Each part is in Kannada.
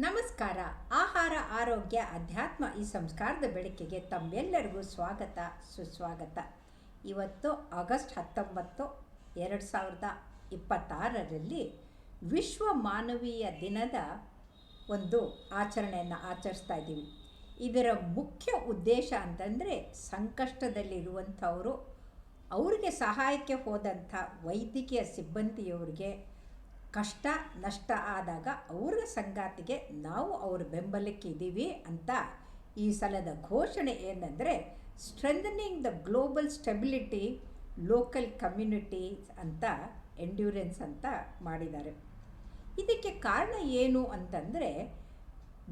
ನಮಸ್ಕಾರ. ಆಹಾರ, ಆರೋಗ್ಯ, ಅಧ್ಯಾತ್ಮ ಈ ಸಂಸ್ಕಾರದ ಬೆಳಕಿಗೆ ತಮ್ಮೆಲ್ಲರಿಗೂ ಸ್ವಾಗತ, ಸುಸ್ವಾಗತ. ಇವತ್ತು ಆಗಸ್ಟ್ 19, 2026ರಲ್ಲಿ ವಿಶ್ವ ಮಾನವೀಯ ದಿನದ ಒಂದು ಆಚರಣೆಯನ್ನು ಆಚರಿಸ್ತಾ ಇದ್ದೀವಿ. ಇದರ ಮುಖ್ಯ ಉದ್ದೇಶ ಅಂತಂದರೆ ಸಂಕಷ್ಟದಲ್ಲಿರುವಂಥವರು, ಅವರಿಗೆ ಸಹಾಯಕ್ಕೆ ಹೋದಂಥ ವೈದ್ಯಕೀಯ ಸಿಬ್ಬಂದಿಯವರಿಗೆ ಕಷ್ಟ ನಷ್ಟ ಆದಾಗ ಅವರ ಸಂಗಾತಿಗೆ ನಾವು ಅವ್ರ ಬೆಂಬಲಕ್ಕೆ ಇದ್ದೀವಿ ಅಂತ ಈ ಸಲದ ಘೋಷಣೆ ಏನಂದರೆ strengthening the global stability local communities ಅಂತ ಎಂಡ್ಯೂರೆನ್ಸ್ ಅಂತ ಮಾಡಿದ್ದಾರೆ. ಇದಕ್ಕೆ ಕಾರಣ ಏನು ಅಂತಂದರೆ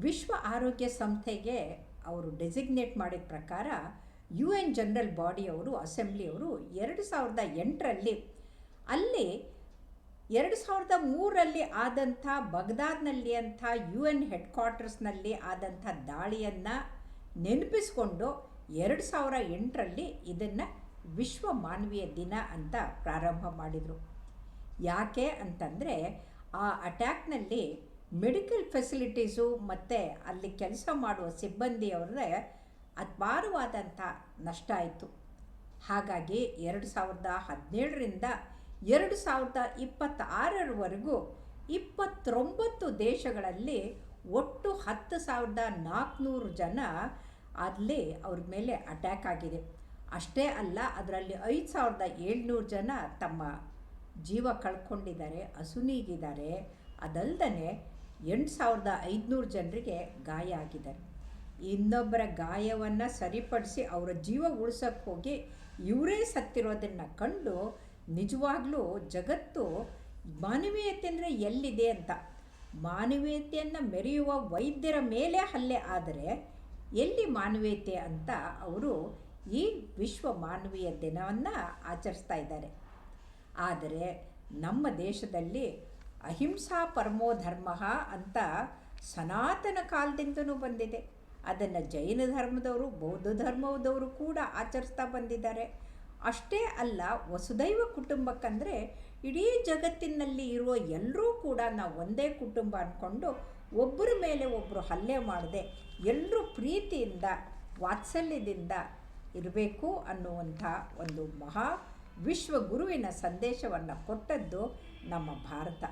ವಿಶ್ವ ಆರೋಗ್ಯ ಸಂಸ್ಥೆಗೆ ಅವರು ಡೆಸಿಗ್ನೇಟ್ ಮಾಡಿದ ಪ್ರಕಾರ UN ಜನರಲ್ ಬಾಡಿಯವರು, ಅಸೆಂಬ್ಲಿಯವರು 2008ರಲ್ಲಿ ಅಲ್ಲಿ 2003ರಲ್ಲಿ ಆದಂಥ ಬಗ್ದಾದ್ನಲ್ಲಿ ಅಂಥ UN ಹೆಡ್ ಕ್ವಾರ್ಟರ್ಸ್ನಲ್ಲಿ ಆದಂಥ ದಾಳಿಯನ್ನು ನೆನಪಿಸ್ಕೊಂಡು 2008ರಲ್ಲಿ ಇದನ್ನು ವಿಶ್ವ ಮಾನವೀಯ ದಿನ ಅಂತ ಪ್ರಾರಂಭ ಮಾಡಿದರು. ಯಾಕೆ ಅಂತಂದರೆ ಆ ಅಟ್ಯಾಕ್ನಲ್ಲಿ ಮೆಡಿಕಲ್ ಫೆಸಿಲಿಟೀಸು ಮತ್ತು ಅಲ್ಲಿ ಕೆಲಸ ಮಾಡುವ ಸಿಬ್ಬಂದಿಯವರೇ ಅಪಾರವಾದಂಥ ನಷ್ಟ ಆಯಿತು. ಹಾಗಾಗಿ 2017ರಿಂದ 2026ರವರೆಗೂ 29 ದೇಶಗಳಲ್ಲಿ ಒಟ್ಟು 10,400 ಜನ ಅಲ್ಲಿ ಅವ್ರ ಮೇಲೆ ಅಟ್ಯಾಕ್ ಆಗಿದೆ. ಅಷ್ಟೇ ಅಲ್ಲ, ಅದರಲ್ಲಿ 5,700 ಜನ ತಮ್ಮ ಜೀವ ಕಳ್ಕೊಂಡಿದ್ದಾರೆ, ಅಸುನೀಗಿದ್ದಾರೆ. ಅದಲ್ಲದೆ 8,500 ಜನರಿಗೆ ಗಾಯ ಆಗಿದ್ದಾರೆ. ಇನ್ನೊಬ್ಬರ ಗಾಯವನ್ನು ಸರಿಪಡಿಸಿ ಅವರ ಜೀವ ಉಳಿಸೋಕ್ಕೆ ಹೋಗಿ ಇವರೇ ಸತ್ತಿರೋದನ್ನು ಕಂಡು ನಿಜವಾಗ್ಲೂ ಜಗತ್ತು ಮಾನವೀಯತೆ ಅಂದರೆ ಎಲ್ಲಿದೆ ಅಂತ, ಮಾನವೀಯತೆಯನ್ನು ಮೆರೆಯುವ ವೈದ್ಯರ ಮೇಲೆ ಹಲ್ಲೆ ಆದರೆ ಎಲ್ಲಿ ಮಾನವೀಯತೆ ಅಂತ ಅವರು ಈ ವಿಶ್ವ ಮಾನವೀಯ ದಿನವನ್ನು ಆಚರಿಸ್ತಾ ಇದ್ದಾರೆ. ಆದರೆ ನಮ್ಮ ದೇಶದಲ್ಲಿ ಅಹಿಂಸಾ ಪರಮೋ ಧರ್ಮ ಅಂತ ಸನಾತನ ಕಾಲದಿಂದನೂ ಬಂದಿದೆ. ಅದನ್ನು ಜೈನ ಧರ್ಮದವರು, ಬೌದ್ಧ ಧರ್ಮದವರು ಕೂಡ ಆಚರಿಸ್ತಾ ಬಂದಿದ್ದಾರೆ. ಅಷ್ಟೇ ಅಲ್ಲ, ವಸುದೈವ ಕುಟುಂಬಕ್ಕಂದರೆ ಇಡೀ ಜಗತ್ತಿನಲ್ಲಿ ಇರುವ ಎಲ್ಲರೂ ಕೂಡ ನಾವು ಒಂದೇ ಕುಟುಂಬ ಅಂದ್ಕೊಂಡು ಒಬ್ಬರ ಮೇಲೆ ಒಬ್ಬರು ಹಲ್ಲೆ ಮಾಡದೆ ಎಲ್ಲರೂ ಪ್ರೀತಿಯಿಂದ ವಾತ್ಸಲ್ಯದಿಂದ ಇರಬೇಕು ಅನ್ನುವಂಥ ಒಂದು ಮಹಾ ವಿಶ್ವಗುರುವಿನ ಸಂದೇಶವನ್ನು ಕೊಟ್ಟದ್ದು ನಮ್ಮ ಭಾರತ.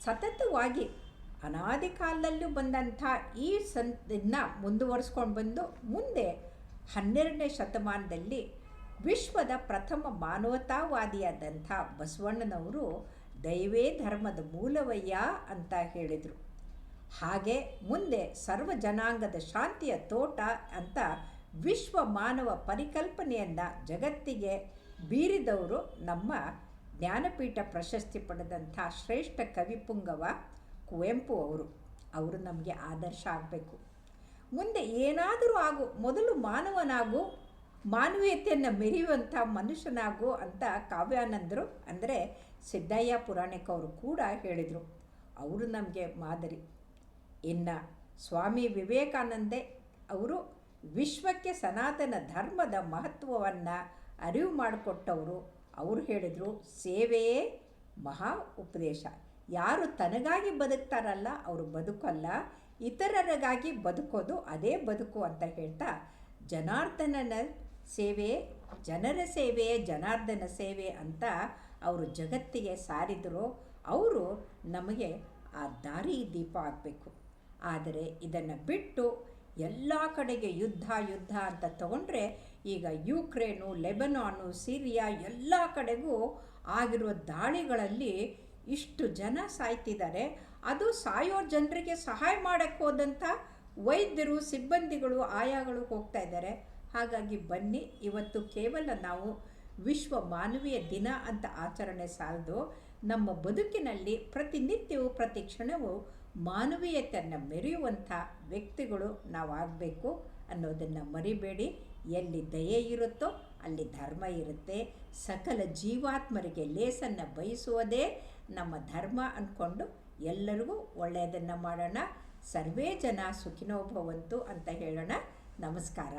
ಸತತವಾಗಿ ಅನಾದಿ ಕಾಲದಲ್ಲೂ ಬಂದಂಥ ಈ ಇದನ್ನು ಮುಂದುವರಿಸ್ಕೊಂಡು ಬಂದು ಮುಂದೆ 12ನೇ ಶತಮಾನದಲ್ಲಿ ವಿಶ್ವದ ಪ್ರಥಮ ಮಾನವತಾವಾದಿಯಾದಂಥ ಬಸವಣ್ಣನವರು ದೈವೇ ಧರ್ಮದ ಮೂಲವಯ್ಯ ಅಂತ ಹೇಳಿದರು. ಹಾಗೆ ಮುಂದೆ ಸರ್ವ ಜನಾಂಗದ ಶಾಂತಿಯ ತೋಟ ಅಂತ ವಿಶ್ವ ಮಾನವ ಪರಿಕಲ್ಪನೆಯನ್ನು ಜಗತ್ತಿಗೆ ಬೀರಿದವರು ನಮ್ಮ ಜ್ಞಾನಪೀಠ ಪ್ರಶಸ್ತಿ ಪಡೆದಂಥ ಶ್ರೇಷ್ಠ ಕವಿಪುಂಗವ ಕುವೆಂಪು ಅವರು ನಮಗೆ ಆದರ್ಶ ಆಗಬೇಕು. ಮುಂದೆ ಏನಾದರೂ ಆಗು, ಮೊದಲು ಮಾನವನಾಗು, ಮಾನವೀಯತೆಯನ್ನು ಮೆರೆಯುವಂಥ ಮನುಷ್ಯನಾಗು ಅಂತ ಕಾವ್ಯಾನಂದರು ಅಂದರೆ ಸಿದ್ದಯ್ಯ ಪುರಾಣಿಕವರು ಕೂಡ ಹೇಳಿದರು. ಅವರು ನಮಗೆ ಮಾದರಿ. ಇನ್ನು ಸ್ವಾಮಿ ವಿವೇಕಾನಂದೇ ಅವರು ವಿಶ್ವಕ್ಕೆ ಸನಾತನ ಧರ್ಮದ ಮಹತ್ವವನ್ನು ಅರಿವು ಮಾಡಿಕೊಟ್ಟವರು. ಅವರು ಹೇಳಿದರು, ಸೇವೆಯೇ ಮಹಾ ಉಪದೇಶ. ಯಾರು ತನಗಾಗಿ ಬದುಕ್ತಾರಲ್ಲ ಅವರು ಬದುಕಲ್ಲ, ಇತರರಿಗಾಗಿ ಬದುಕೋದು ಅದೇ ಬದುಕು ಅಂತ ಹೇಳ್ತಾ ಜನಾರ್ದನನ ಸೇವೆ, ಜನರ ಸೇವೆಯೇ ಜನಾರ್ದನ ಸೇವೆ ಅಂತ ಅವರು ಜಗತ್ತಿಗೆ ಸಾರಿದರು. ಅವರು ನಮಗೆ ಆ ದಾರಿ ದೀಪ ಆಗಬೇಕು. ಆದರೆ ಇದನ್ನು ಬಿಟ್ಟು ಎಲ್ಲ ಕಡೆಗೆ ಯುದ್ಧ ಅಂತ ತಗೊಂಡ್ರೆ ಈಗ ಯುಕ್ರೇನು, ಲೆಬನಾನು, ಸಿರಿಯಾ ಎಲ್ಲ ಕಡೆಗೂ ಆಗಿರುವ ದಾಳಿಗಳಲ್ಲಿ ಇಷ್ಟು ಜನ ಸಾಯ್ತಿದ್ದಾರೆ. ಅದು ಸಾಯೋ ಜನರಿಗೆ ಸಹಾಯ ಮಾಡೋಕ್ಕೆ ಹೋದಂಥ ವೈದ್ಯರು, ಸಿಬ್ಬಂದಿಗಳು, ಆಯಾಗಳು ಹೋಗ್ತಾ ಇದ್ದಾರೆ. ಹಾಗಾಗಿ ಬನ್ನಿ, ಇವತ್ತು ಕೇವಲ ನಾವು ವಿಶ್ವ ಮಾನವೀಯ ದಿನ ಅಂತ ಆಚರಣೆ ಸಾಲದು, ನಮ್ಮ ಬದುಕಿನಲ್ಲಿ ಪ್ರತಿನಿತ್ಯವೂ ಪ್ರತಿ ಕ್ಷಣವೂ ಮಾನವೀಯತೆಯನ್ನು ಮೆರೆಯುವಂಥ ವ್ಯಕ್ತಿಗಳು ನಾವಾಗಬೇಕು ಅನ್ನೋದನ್ನು ಮರಿಬೇಡಿ. ಎಲ್ಲಿ ದಯೆ ಇರುತ್ತೋ ಅಲ್ಲಿ ಧರ್ಮ ಇರುತ್ತೆ. ಸಕಲ ಜೀವಾತ್ಮರಿಗೆ ಲೇಸನ್ನು ಬಯಸುವುದೇ ನಮ್ಮ ಧರ್ಮ ಅಂದ್ಕೊಂಡು ಎಲ್ಲರಿಗೂ ಒಳ್ಳೆಯದನ್ನು ಮಾಡೋಣ. ಸರ್ವೇ ಜನ ಸುಖಿನೋ ಭವಂತು ಅಂತ ಹೇಳೋಣ. ನಮಸ್ಕಾರ.